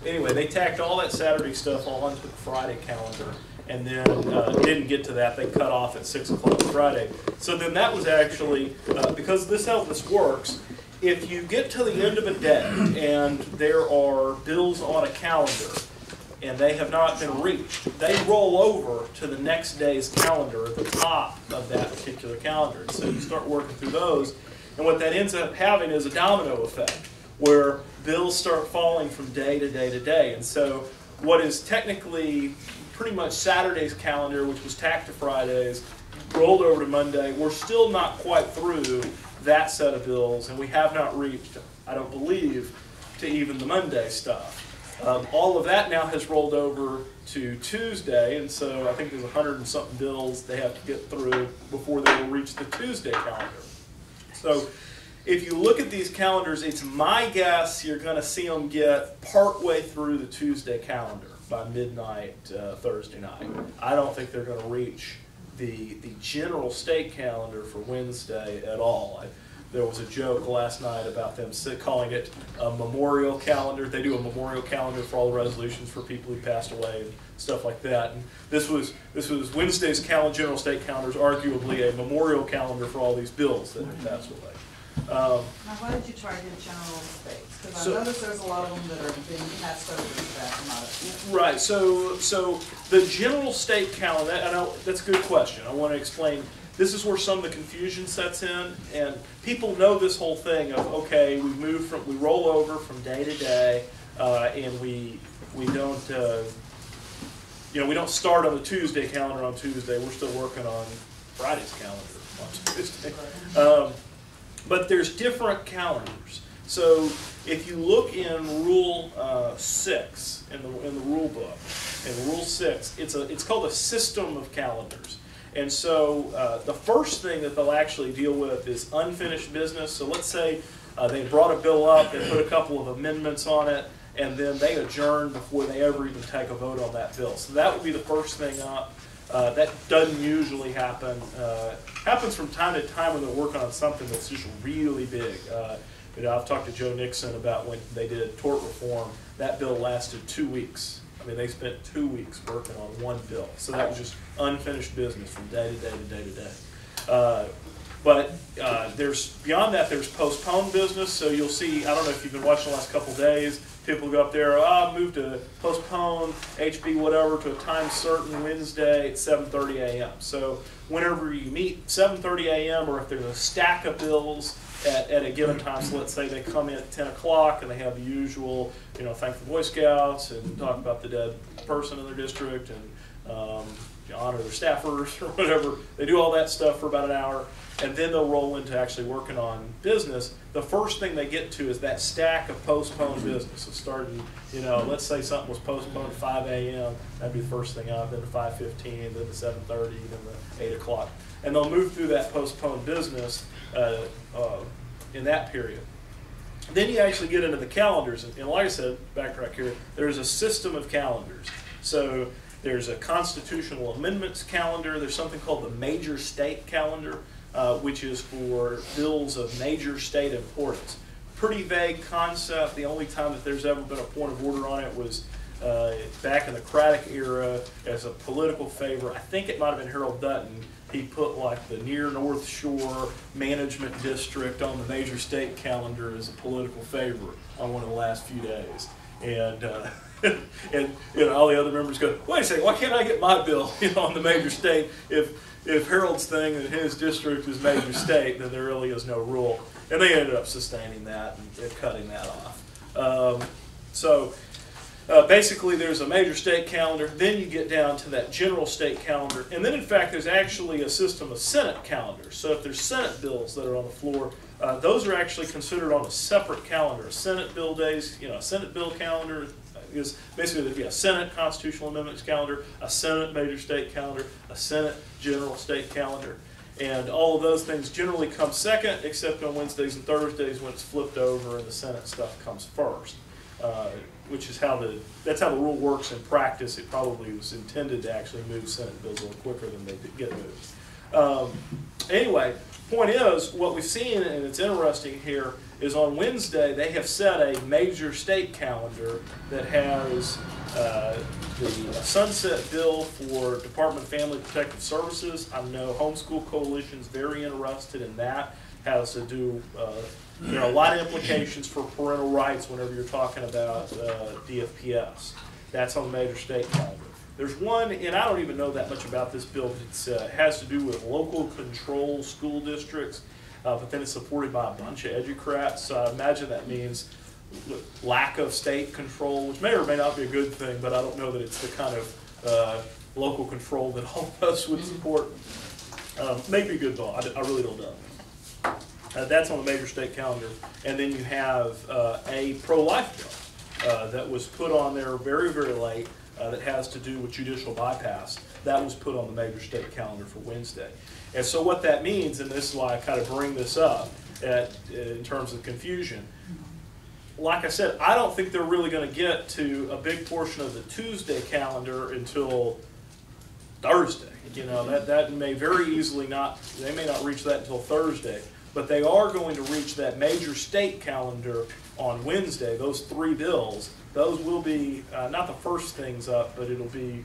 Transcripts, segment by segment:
Anyway, they tacked all that Saturday stuff all onto the Friday calendar, and then didn't get to that. They cut off at 6 o'clock Friday. So then that was actually, because this is how this works, if you get to the end of a day and there are bills on a calendar and they have not been reached, they roll over to the next day's calendar at the top of that particular calendar. And so you start working through those, and what that ends up having is a domino effect, where bills start falling from day to day to day. And so what is technically pretty much Saturday's calendar, which was tacked to Fridays, rolled over to Monday, we're still not quite through that set of bills, and we have not reached, I don't believe, to even the Monday stuff. All of that now has rolled over to Tuesday, and so I think there's 100 and something bills they have to get through before they will reach the Tuesday calendar. So if you look at these calendars, it's my guess you're going to see them get partway through the Tuesday calendar by midnight Thursday night. I don't think they're going to reach the general state calendar for Wednesday at all. There was a joke last night about them calling it a memorial calendar. They do a memorial calendar for all the resolutions for people who passed away and stuff like that. And this was Wednesday's general state calendar, is arguably a memorial calendar for all these bills that have passed away. Now, why did you try to get general states? Because I noticed there's a lot of them that are being passed over to that amount. Right. So the general state calendar, that's a good question. I want to explain. This is where some of the confusion sets in, and people know this whole thing of, okay, we roll over from day to day, and we don't we don't start on the Tuesday calendar on Tuesday. We're still working on Friday's calendar on Tuesday. But there's different calendars. So if you look in Rule 6 in the rule book, in Rule 6, it's called a system of calendars. And so the first thing that they'll actually deal with is unfinished business. So let's say they brought a bill up, they put a couple of amendments on it, and then they adjourn before they ever even take a vote on that bill. So that would be the first thing up. That doesn't usually happen. Happens from time to time when they're working on something that's just really big. I've talked to Joe Nixon about when they did tort reform. That bill lasted 2 weeks. I mean, they spent 2 weeks working on one bill. So that was just unfinished business from day to day to day to day. But there's beyond that, there's postponed business. So you'll see, I don't know if you've been watching the last couple of days, people go up there, move to postpone HB whatever to a time certain Wednesday at 7:30 a.m. So whenever you meet 7:30 a.m. or if there's a stack of bills at a given time, so let's say they come in at 10 o'clock and they have the usual, thank the Boy Scouts and talk about the dead person in their district and honor their staffers or whatever. They do all that stuff for about an hour, and then they'll roll into actually working on business. The first thing they get to is that stack of postponed business. So starting, let's say something was postponed at 5 a.m., that'd be the first thing up, then to 5:15, then to 7:30, then to 8 o'clock. And they'll move through that postponed business in that period. Then you actually get into the calendars, and like I said, backtrack here, there's a system of calendars. So there's a constitutional amendments calendar, there's something called the major state calendar, which is for bills of major state importance. Pretty vague concept. The only time that there's ever been a point of order on it was back in the Craddock era as a political favor. I think it might have been Harold Dutton. He put like the near North Shore management district on the major state calendar as a political favor on one of the last few days. And and all the other members go, wait a second, why can't I get my bill on the major state? If Harold's thing in his district is major state, then there really is no rule. And they ended up sustaining that and cutting that off. Basically, there's a major state calendar. Then you get down to that general state calendar. And then, in fact, there's actually a system of Senate calendars. So if there's Senate bills that are on the floor, those are actually considered on a separate calendar. A Senate bill days, a Senate bill calendar is basically there'd be a Senate constitutional amendments calendar, a Senate major state calendar, a Senate general state calendar. And all of those things generally come second, except on Wednesdays and Thursdays when it's flipped over and the Senate stuff comes first. Which is that's how the rule works in practice. It probably was intended to actually move Senate bills a little quicker than they get moved. Anyway, point is, what we've seen, and it's interesting here, is on Wednesday they have set a major state calendar that has the sunset bill for Department of Family Protective Services. I know Homeschool Coalition's very interested in that. Has to do, there are a lot of implications for parental rights whenever you're talking about DFPS. That's on the major state calendar. There's one, and I don't even know that much about this bill, but it has to do with local control school districts, but then it's supported by a bunch of educrats, so I imagine that means lack of state control, which may or may not be a good thing, but I don't know that it's the kind of local control that all of us would support. Maybe a good bill, I really don't know. That's on the major state calendar. And then you have a pro-life bill that was put on there very, very late that has to do with judicial bypass. That was put on the major state calendar for Wednesday. And so what that means, and this is why I kind of bring this up in terms of confusion, like I said, I don't think they're really going to get to a big portion of the Tuesday calendar until Thursday. You know, that may very easily not, they may not reach that until Thursday, but they are going to reach that major state calendar on Wednesday. Those three bills, those will be not the first things up, but it'll be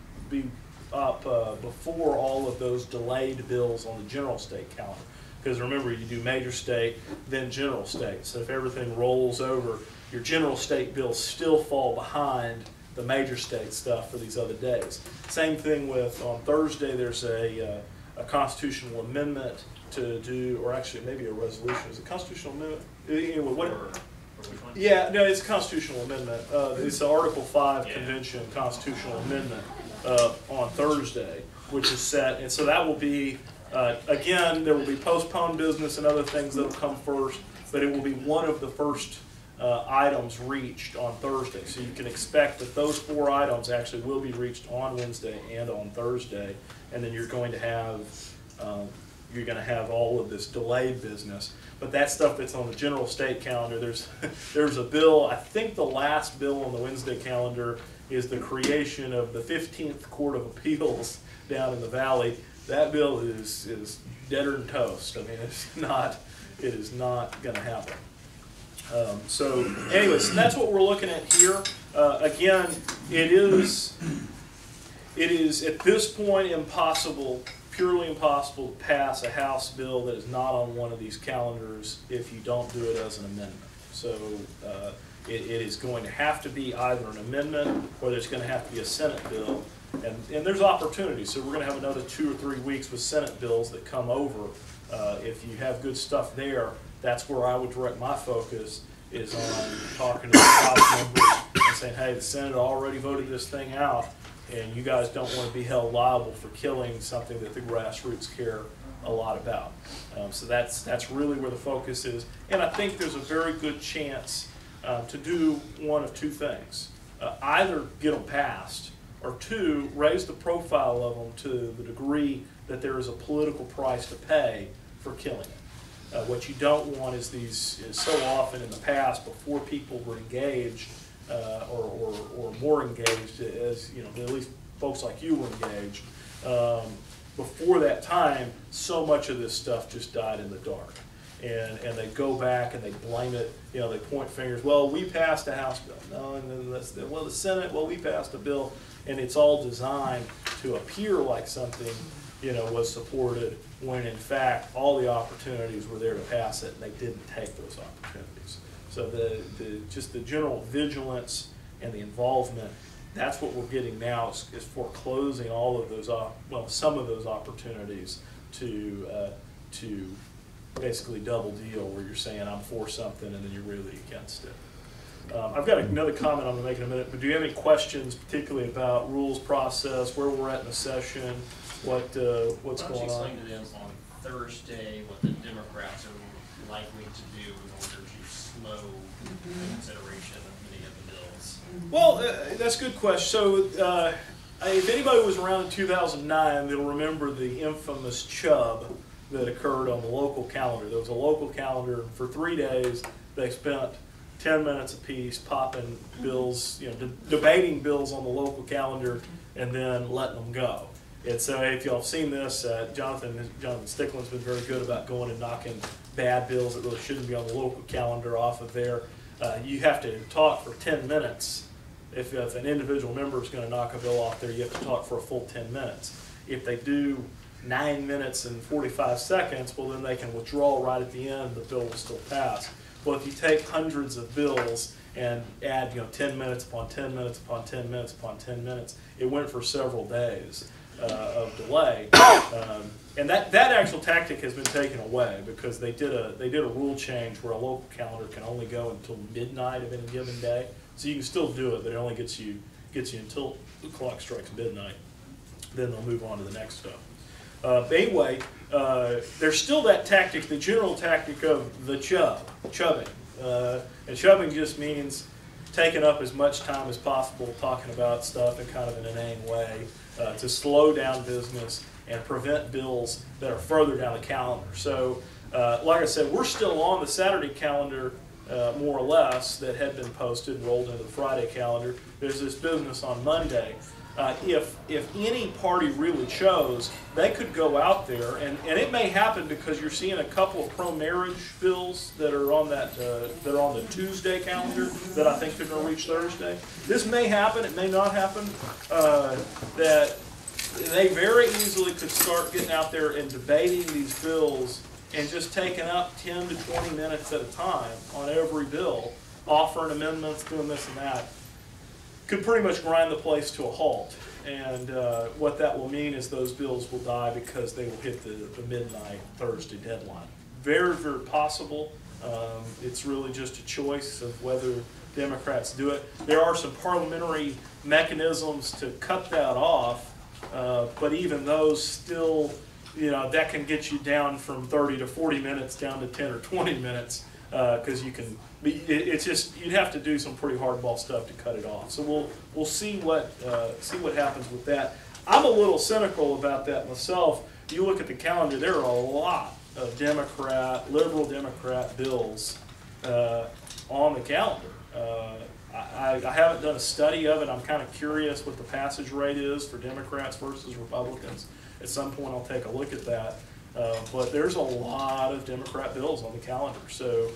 up before all of those delayed bills on the general state calendar. Because remember, you do major state, then general state. So if everything rolls over, your general state bills still fall behind the major state stuff for these other days. Same thing with, on Thursday, there's a constitutional amendment to do, or actually maybe a resolution. Is it constitutional amendment? Anyway, what? Which one? Yeah, no, it's a constitutional amendment. It's the Article 5 Convention constitutional amendment on Thursday, which is set. And so that will be, again, there will be postponed business and other things that will come first, but it will be one of the first items reached on Thursday. So you can expect that those 4 items actually will be reached on Wednesday and on Thursday, and then you're going to have all of this delayed business. But that stuff that's on the general state calendar, there's a bill, I think the last bill on the Wednesday calendar is the creation of the 15th Court of Appeals down in the Valley. That bill is deader than toast. I mean, it is not going to happen. So anyways, that's what we're looking at here. Again, it is at this point impossible, purely impossible to pass a House bill that is not on one of these calendars if you don't do it as an amendment. So it is going to have to be either an amendment or there's going to have to be a Senate bill. And there's opportunities. So we're going to have another 2 or 3 weeks with Senate bills that come over. If you have good stuff there, that's where I would direct my focus, is on talking to the House members and saying, hey, the Senate already voted this thing out, and you guys don't want to be held liable for killing something that the grassroots care a lot about. So that's really where the focus is. And I think there's a very good chance to do one of 2 things. Either get them passed, or 2, raise the profile of them to the degree that there is a political price to pay for killing it. What you don't want is so often in the past, before people were engaged or more engaged, as you know, at least folks like you were engaged, before that time, so much of this stuff just died in the dark. And they go back and they blame it, you know, they point fingers, well, we passed a House bill. No, and then well, the Senate, well, we passed a bill, and it's all designed to appear like something, you know, was supported, when in fact all the opportunities were there to pass it, and they didn't take those opportunities. So just the general vigilance and the involvement, that's what we're getting now, is foreclosing all of those, some of those opportunities to basically double deal, where you're saying I'm for something and then you're really against it. I've got another comment I'm going to make in a minute, but do you have any questions, particularly about rules process, where we're at in the session, what's going on? Why don't you explain to them on Thursday what the Democrats are likely to do in order to slow the consideration of many of the bills? Well, that's a good question. So if anybody was around in 2009, they'll remember the infamous chub that occurred on the local calendar. There was a local calendar. For 3 days, they spent 10 minutes apiece popping bills, you know, debating bills on the local calendar and then letting them go. And so if y'all have seen this, Jonathan Stickland's been very good about going and knocking bad bills that really shouldn't be on the local calendar off of there. You have to talk for 10 minutes. If an individual member is going to knock a bill off there, you have to talk for a full 10 minutes. If they do 9 minutes and 45 seconds, well, then they can withdraw right at the end. The bill will still pass. Well, if you take hundreds of bills and add, 10 minutes upon 10 minutes upon 10 minutes upon 10 minutes, it went for several days of delay. And that actual tactic has been taken away because they did a rule change where a local calendar can only go until midnight of any given day. So you can still do it, but it only gets you until the clock strikes midnight. Then they'll move on to the next stuff. But anyway, there's still that tactic, the general tactic of the chubbing. And chubbing just means taking up as much time as possible talking about stuff in kind of an inane way to slow down business and prevent bills that are further down the calendar. So, like I said, we're still on the Saturday calendar, more or less, that had been posted and rolled into the Friday calendar. There's this business on Monday. If any party really chose, they could go out there, and it may happen because you're seeing a couple of pro-marriage bills that are on that that are on the Tuesday calendar that I think they're going to reach Thursday. This may happen, it may not happen. That they very easily could start getting out there and debating these bills and just taking up 10 to 20 minutes at a time on every bill, offering amendments, doing this and that. Could pretty much grind the place to a halt. And what that will mean is those bills will die because they will hit the midnight Thursday deadline. Very, very possible. It's really just a choice of whether Democrats do it. There are some parliamentary mechanisms to cut that off, but even those still, that can get you down from 30 to 40 minutes down to 10 or 20 minutes because you can. It's just you'd have to do some pretty hardball stuff to cut it off. So we'll see what happens with that. I'm a little cynical about that myself. You look at the calendar; there are a lot of liberal Democrat bills on the calendar. I haven't done a study of it. I'm kind of curious what the passage rate is for Democrats versus Republicans. At some point, I'll take a look at that. But there's a lot of Democrat bills on the calendar. So,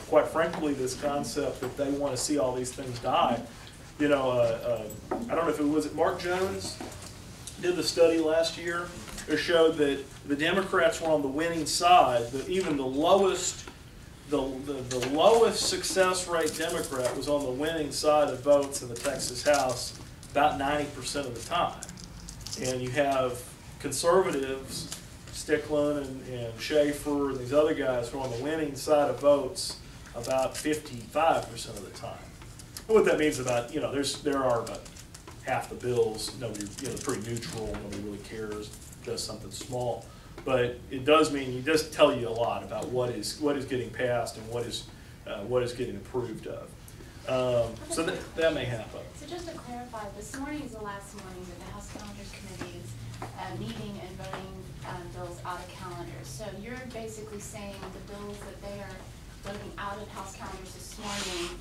quite frankly, this concept that they want to see all these things die, I don't know if it was Mark Jones did the study last year. It showed that the Democrats were on the winning side. Even the lowest success rate Democrat was on the winning side of votes in the Texas House about 90% of the time. And you have conservatives, Sticklin and Schaefer and these other guys who are on the winning side of votes about 55% of the time. And what that means about, there are about half the bills, nobody, pretty neutral, nobody really cares, just something small. But it does mean, it does tell you a lot about what is getting passed and what is getting approved of. So that may happen. So just to clarify, this morning is the last morning that the House Calendars Committee is meeting and voting bills out of calendars. So you're basically saying the bills that they are voting out of House calendars this morning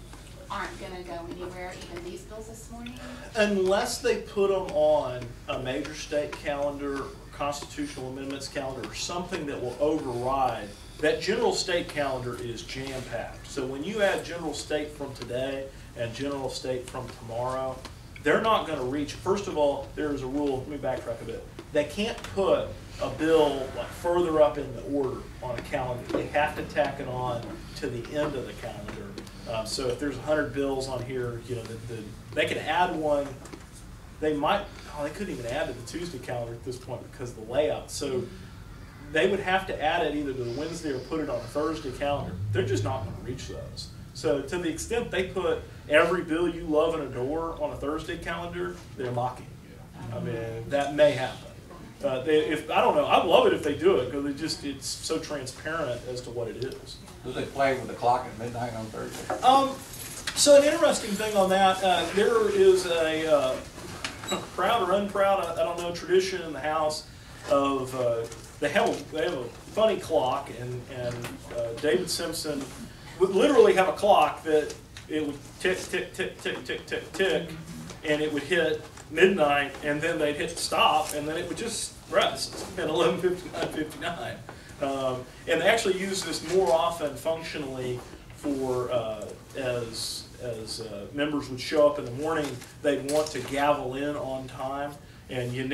aren't going to go anywhere, even these bills this morning? Unless they put them on a major state calendar, constitutional amendments calendar, or something that will override. That general state calendar is jam-packed. So when you add general state from today and general state from tomorrow, they're not going to reach. First of all, there's a rule. Let me backtrack a bit. They can't put a bill like further up in the order on a calendar. They have to tack it on to the end of the calendar. So if there's 100 bills on here, they could add one. They might. Oh, they couldn't even add to the Tuesday calendar at this point because of the layout. So they would have to add it either to the Wednesday or put it on a Thursday calendar. They're just not going to reach those. So to the extent they put every bill you love and adore on a Thursday calendar, they're mocking you. I mean, that may happen. I don't know, I'd love it if they do it because it's so transparent as to what it is. Do they play with the clock at midnight on Thursday? So an interesting thing on that, there is a proud or unproud, I don't know, tradition in the House of they have a funny clock, and David Simpson would literally have a clock that it would tick, tick, tick, tick, tick, tick, tick, and it would hit midnight, and then they'd hit stop, and then it would just rest at 11:59:59. And they actually use this more often functionally for as members would show up in the morning, they'd want to gavel in on time, and you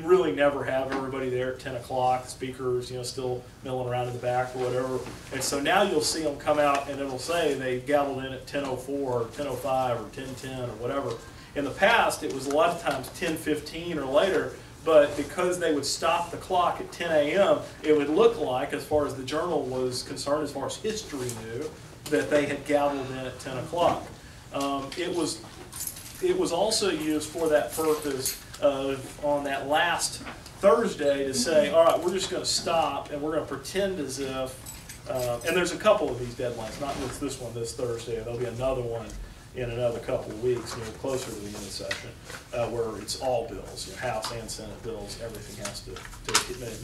really never have everybody there at 10 o'clock, speakers, still milling around in the back or whatever. And so now you'll see them come out and it'll say they gaveled in at 10:04 or 10:05 or 10:10 or whatever. In the past, it was a lot of times 10:15 or later, but because they would stop the clock at 10 a.m., it would look like, as far as the journal was concerned, as far as history knew, that they had gavelled in at 10 o'clock. It was also used for that purpose on that last Thursday to say, all right, we're just going to stop and we're going to pretend as if, and there's a couple of these deadlines, not just this one this Thursday, there'll be another one in another couple of weeks, closer to the end of the session, where it's all bills, House and Senate bills, everything has to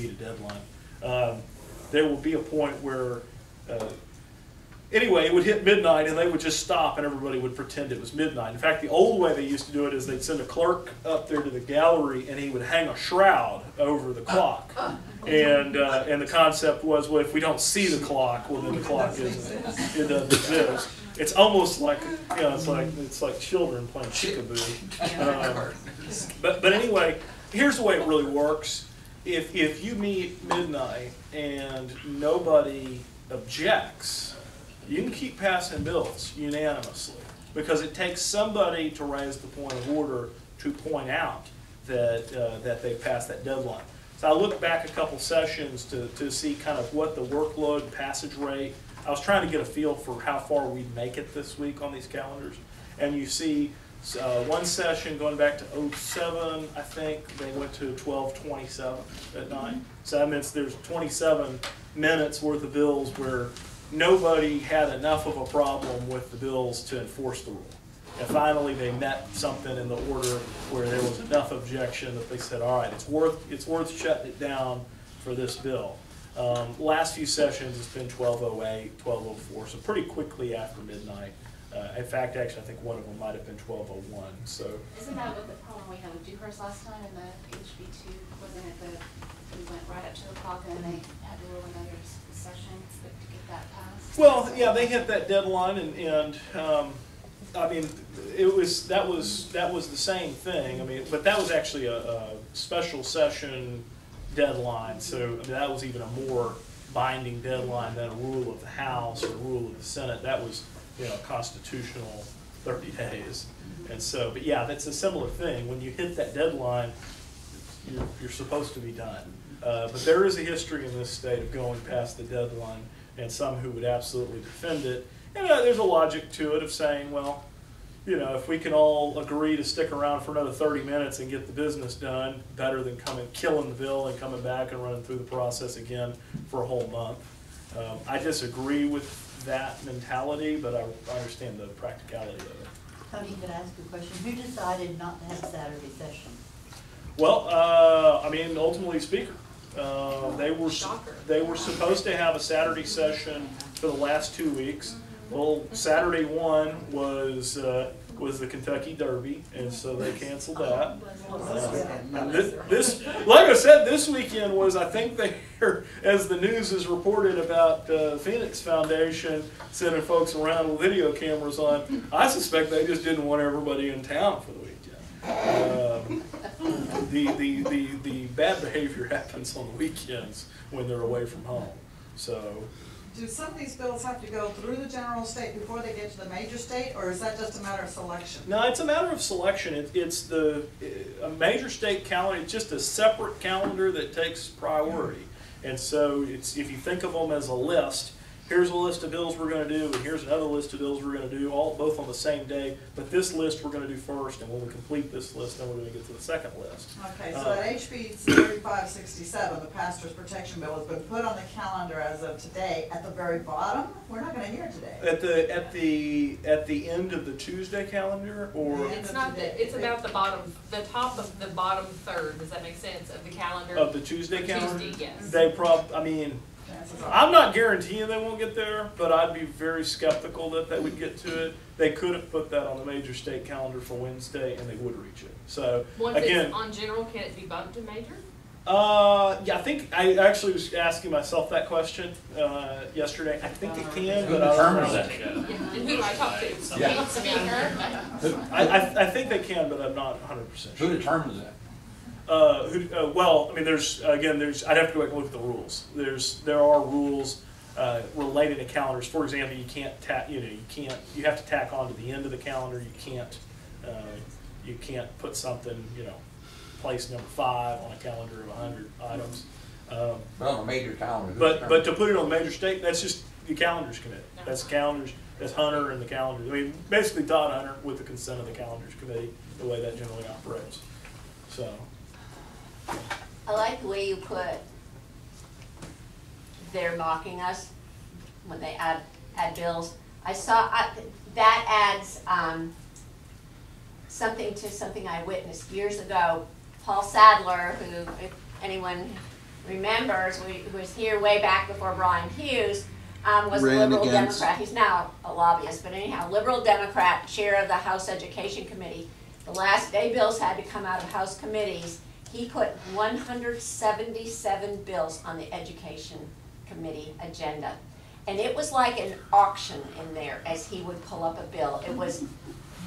meet a deadline. There will be a point where, anyway, it would hit midnight and they would just stop and everybody would pretend it was midnight. In fact, the old way they used to do it is they'd send a clerk up there to the gallery and he would hang a shroud over the clock. And the concept was, well, if we don't see the clock, well, then the clock it doesn't exist. It's almost like, it's like children playing chickaboo. But anyway, here's the way it really works. If you meet midnight and nobody objects, you can keep passing bills unanimously, because it takes somebody to raise the point of order to point out that they passed that deadline. So I looked back a couple sessions to see kind of what the workload and passage rate. I was trying to get a feel for how far we'd make it this week on these calendars. And you see one session going back to 07, I think, they went to 12:27 at night. So that means there's 27 minutes worth of bills where nobody had enough of a problem with the bills to enforce the rule. And finally they met something in the order where there was enough objection that they said, all right, it's worth shutting it down for this bill. Last few sessions it's been 12:08, 12:04, so pretty quickly after midnight. In fact, actually, I think one of them might have been 12:01. So isn't that what the problem we had with Dewhurst last time in the HB2? Wasn't it that we went right up to the clock and then they had to rule another session to get that passed? Well, yeah, they hit that deadline, and I mean, that was the same thing. I mean, but that was actually a special session deadline, so I mean, that was even a more binding deadline than a rule of the House or a rule of the Senate. That was, constitutional 30 days. And so, but yeah, that's a similar thing. When you hit that deadline, you're supposed to be done. But there is a history in this state of going past the deadline, and some who would absolutely defend it. And there's a logic to it of saying, well, if we can all agree to stick around for another 30 minutes and get the business done, better than killing the bill and coming back and running through the process again for a whole month. I disagree with that mentality, but I understand the practicality of it. Tony, could I ask you a question? Who decided not to have a Saturday session? Well, I mean, ultimately, Speaker. They were supposed to have a Saturday session for the last 2 weeks. Well, Saturday one was the Kentucky Derby, and so they canceled that. And this, like I said, this weekend was, I think as the news is reported about Phoenix Foundation sending folks around with video cameras on, I suspect they just didn't want everybody in town for the weekend. The bad behavior happens on the weekends when they're away from home. So. Do some of these bills have to go through the general state before they get to the major state, or is that just a matter of selection? No, it's a matter of selection. It's a major state calendar. It's just a separate calendar that takes priority. And so if you think of them as a list, here's a list of bills we're going to do, and here's another list of bills we're going to do, both on the same day. But this list we're going to do first, and when we complete this list, then we're going to get to the second list. Okay, so at HB 3567, the Pastor's Protection Bill has been put on the calendar as of today. At the very bottom, we're not going to hear it today. At the end of the Tuesday calendar, or it's not that. It's about the top of the bottom third. Does that make sense of the calendar? Of the Tuesday calendar, Tuesday, yes. I mean. I'm not guaranteeing they won't get there, but I'd be very skeptical that they would get to it. They could have put that on the major state calendar for Wednesday, and they would reach it. So once again, it's on general, can it be bumped to major? Yeah, I think I actually was asking myself that question yesterday. I think it can, but I don't know. And who do I talk to? Yeah. Speaker? I think they can, but I'm not 100% Who sure. determines that? Well, I mean, I'd have to go back and look at the rules. There are rules related to calendars. For example, you can't tack, you have to tack on to the end of the calendar. You can't put something, place number 5 on a calendar of 100 items. Well, on a major calendar. who But determines to put it on the major state, that's just the calendars committee. That's the calendars. That's Hunter and the calendars. I mean, basically Todd Hunter with the consent of the calendars committee, the way that generally operates. So. I like the way you put, they're mocking us when they add bills. That adds something to something I witnessed years ago. Paul Sadler, who, if anyone remembers, was here way back before Brian Hughes, was a liberal Democrat. He's now a lobbyist, but anyhow, liberal Democrat, chair of the House Education Committee. The last day bills had to come out of House committees. He put 177 bills on the Education Committee agenda. And it was like an auction in there as he would pull up a bill. It was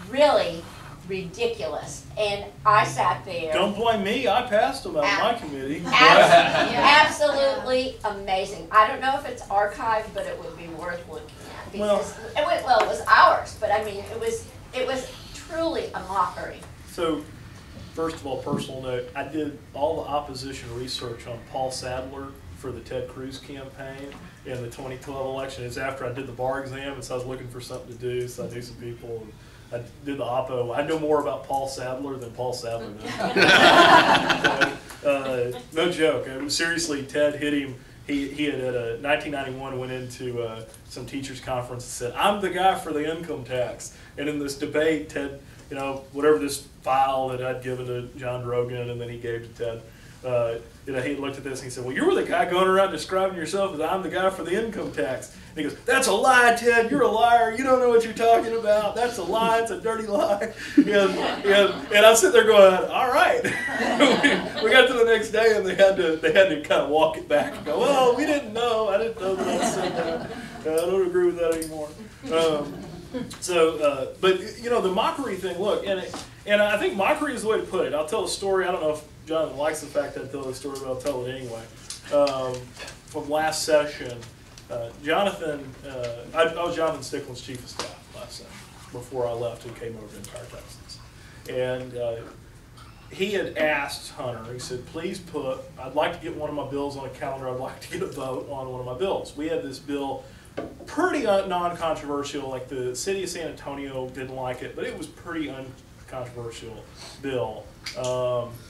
really ridiculous. And I sat there. Don't blame me. I passed them out of my committee. Absolutely amazing. I don't know if it's archived, but it would be worth looking at. Because it was ours, but I mean, it was truly a mockery. So, first of all, personal note, I did all the opposition research on Paul Sadler for the Ted Cruz campaign in the 2012 election. It's after I did the bar exam, and so I was looking for something to do, so I knew some people. And I did the oppo. I know more about Paul Sadler than Paul Sadler does. No joke. Seriously, Ted hit him. He had at a 1991 went into some teachers conference and said, "I'm the guy for the income tax." And in this debate, Ted, whatever this file that I'd given to John Drogan and then he gave to Ted, he looked at this and he said, "Well, you were the guy going around describing yourself as I'm the guy for the income tax." And he goes, "That's a lie, Ted. You're a liar. You don't know what you're talking about. That's a lie. It's a dirty lie." And I'm sitting there going, "All right." we got to the next day and they had to kind of walk it back and go, "Well, we didn't know. I didn't know that I said that. I don't agree with that anymore." But the mockery thing. Look, and I think mockery is the way to put it. I'll tell a story. I don't know if Jonathan likes the fact that I tell the story, but I'll tell it anyway. From last session, Jonathan, I was Jonathan Stickland's chief of staff last session before I left and came over to Empire, Texas. And he had asked Hunter, he said, "Please I'd like to get one of my bills on a calendar. I'd like to get a vote on one of my bills." We had this bill, pretty non-controversial, like the city of San Antonio didn't like it, but it was pretty uncontroversial bill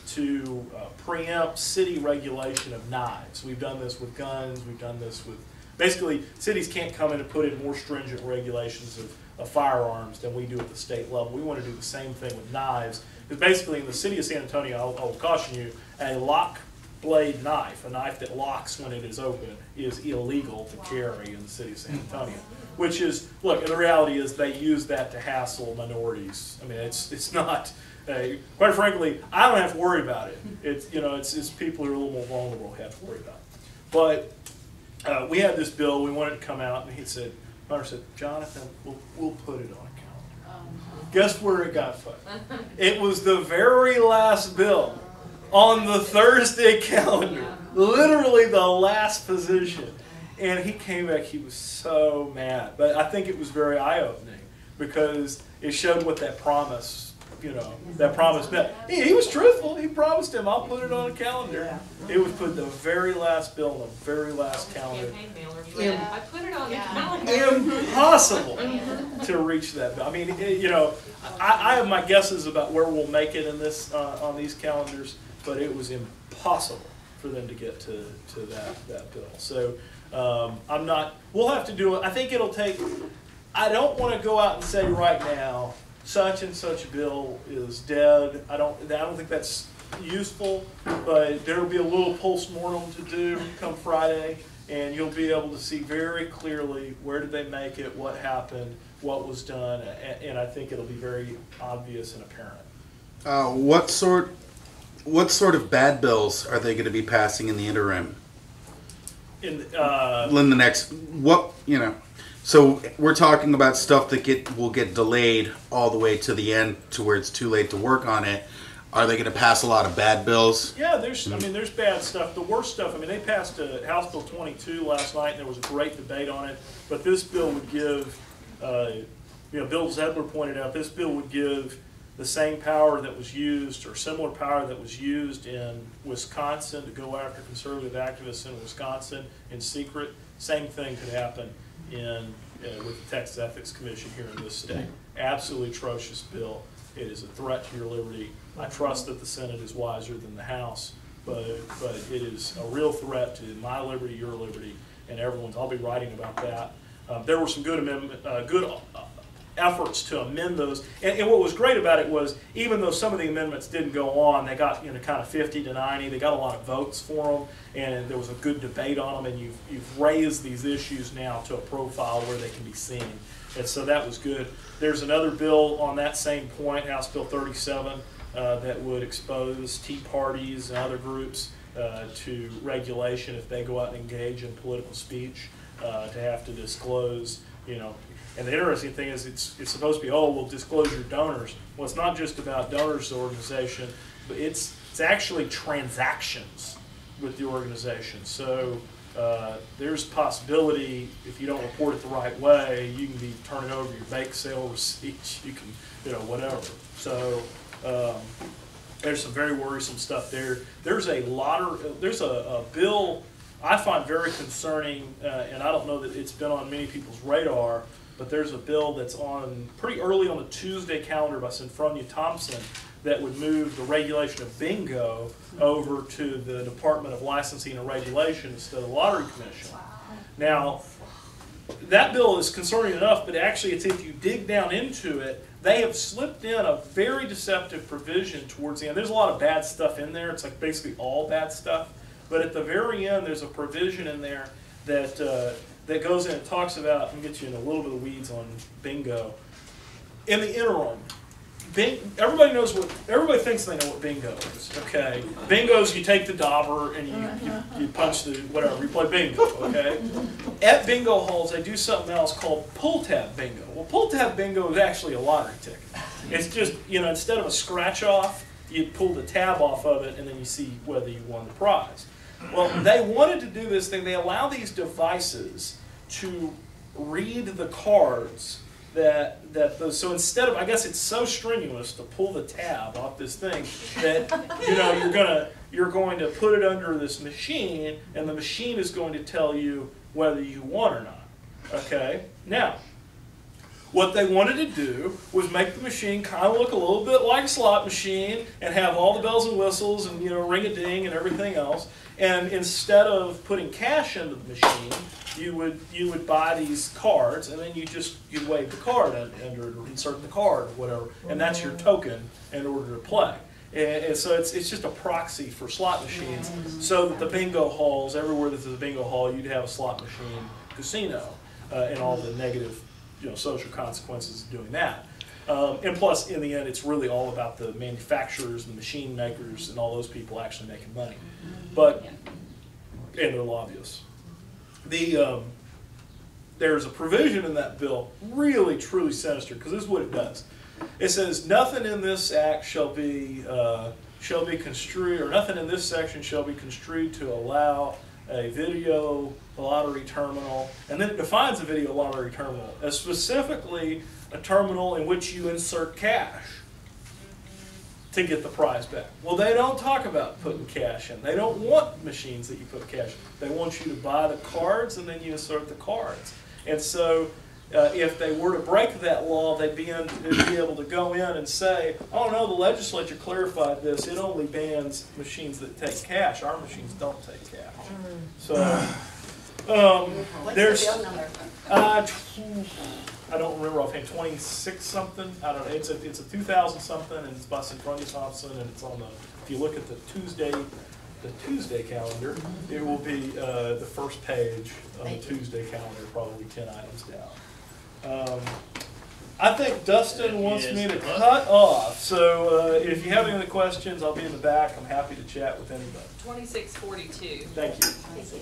to preempt city regulation of knives. We've done this with guns, we've done this with, basically cities can't come in and put in more stringent regulations of firearms than we do at the state level. We want to do the same thing with knives, because basically in the city of San Antonio, I'll caution you, a lock blade knife, a knife that locks when it is open, is illegal to carry in the city of San Antonio. Which is, look, and the reality is they use that to hassle minorities. I mean, it's not, quite frankly, I don't have to worry about it. It's people who are a little more vulnerable who have to worry about it. But we had this bill, we wanted it to come out, and Hunter said, "Jonathan, we'll put it on a calendar." Guess where it got put? It was the very last bill on the Thursday calendar, literally the last position. And he came back, he was so mad. But I think it was very eye-opening because it showed what that promise, that promise meant. He was truthful. He promised him, "I'll put it on a calendar." It was put the very last bill on the very last calendar. I put it on the calendar. Impossible to reach that. I mean, I have my guesses about where we'll make it in this on these calendars, but it was impossible for them to get to that bill. So we'll have to do it. I think it'll take, I don't want to go out and say right now, such and such bill is dead. I don't think that's useful, but there'll be a little post-mortem to do come Friday, and you'll be able to see very clearly where did they make it, what happened, what was done, and I think it'll be very obvious and apparent. What sort what sort of bad bills are they going to be passing in the interim? In the next, so we're talking about stuff that will get delayed all the way to the end to where it's too late to work on it. Are they going to pass a lot of bad bills? Yeah, there's bad stuff. The worst stuff, they passed House Bill 22 last night, and there was a great debate on it. But this bill would give, Bill Zedler pointed out, this bill would give the same power that was used, or similar power that was used in Wisconsin to go after conservative activists in Wisconsin in secret. Same thing could happen with the Texas Ethics Commission here in this state. Absolutely atrocious bill. It is a threat to your liberty. I trust that the Senate is wiser than the House, but it is a real threat to my liberty, your liberty, and everyone's. I'll be writing about that. There were some good efforts to amend those, and what was great about it was, even though some of the amendments didn't go on, they got kind of 50 to 90. They got a lot of votes for them, and there was a good debate on them. And you've raised these issues now to a profile where they can be seen, and so that was good. There's another bill on that same point, House Bill 37, that would expose Tea Parties and other groups to regulation if they go out and engage in political speech, to have to disclose, And the interesting thing is it's supposed to be, well, disclose your donors. Well, it's not just about donors to the organization, but it's actually transactions with the organization. So there's possibility, if you don't report it the right way, you can be turning over your bake sale receipts, you can, whatever. So there's some very worrisome stuff there. There's a bill I find very concerning, and I don't know that it's been on many people's radar, but there's a bill that's on pretty early on the Tuesday calendar by Senfronia Thompson that would move the regulation of bingo over to the Department of Licensing and Regulation instead of the Lottery Commission. Now, that bill is concerning enough, but actually if you dig down into it, they have slipped in a very deceptive provision towards the end. There's a lot of bad stuff in there. It's like basically all bad stuff. But at the very end, there's a provision in there that that goes in and talks about, I'm going to get you in a little bit of weeds on bingo. In the interim, everybody thinks they know what bingo is, okay? Bingo is you take the dauber and you punch the whatever, you play bingo, okay? At bingo halls, they do something else called pull-tab bingo. Well, pull-tab bingo is actually a lottery ticket. It's just, instead of a scratch-off, you pull the tab off of it and then you see whether you won the prize. Well, they wanted to do this thing. They allow these devices to read the cards so instead of, I guess it's so strenuous to pull the tab off this thing that you're going to put it under this machine, and the machine is going to tell you whether you won or not. Okay? Now, what they wanted to do was make the machine kind of look a little bit like a slot machine and have all the bells and whistles and ring-a-ding and everything else. And instead of putting cash into the machine, you would buy these cards, and then you'd wave the card under it or insert the card or whatever, and that's your token in order to play. And so it's just a proxy for slot machines, so that the bingo halls, everywhere there's a bingo hall, you'd have a slot machine casino, and all the negative social consequences of doing that. And plus, in the end, it's really all about the manufacturers, the machine makers, and all those people actually making money. But, and their lobbyists. There's a provision in that bill, really, truly sinister, because this is what it does. It says, nothing in this act shall be construed, or nothing in this section shall be construed to allow a video lottery terminal, and then it defines a video lottery terminal as specifically a terminal in which you insert cash to get the prize back. Well, they don't talk about putting cash in. They don't want machines that you put cash in. They want you to buy the cards and then you insert the cards. And so if they were to break that law, they'd be able to go in and say, oh no, the legislature clarified this. It only bans machines that take cash. Our machines don't take cash. So there's... What's the bill number? I don't remember offhand, 26 something. I don't know. It's a 2000 something, and it's by Senfronia Thompson, and it's on the. If you look at the Tuesday calendar, it will be the first page on the Tuesday calendar, probably 10 items down. I think Dustin wants me to cut off, so if you have any other questions, I'll be in the back. I'm happy to chat with anybody. 2642. Thank you. Thank you.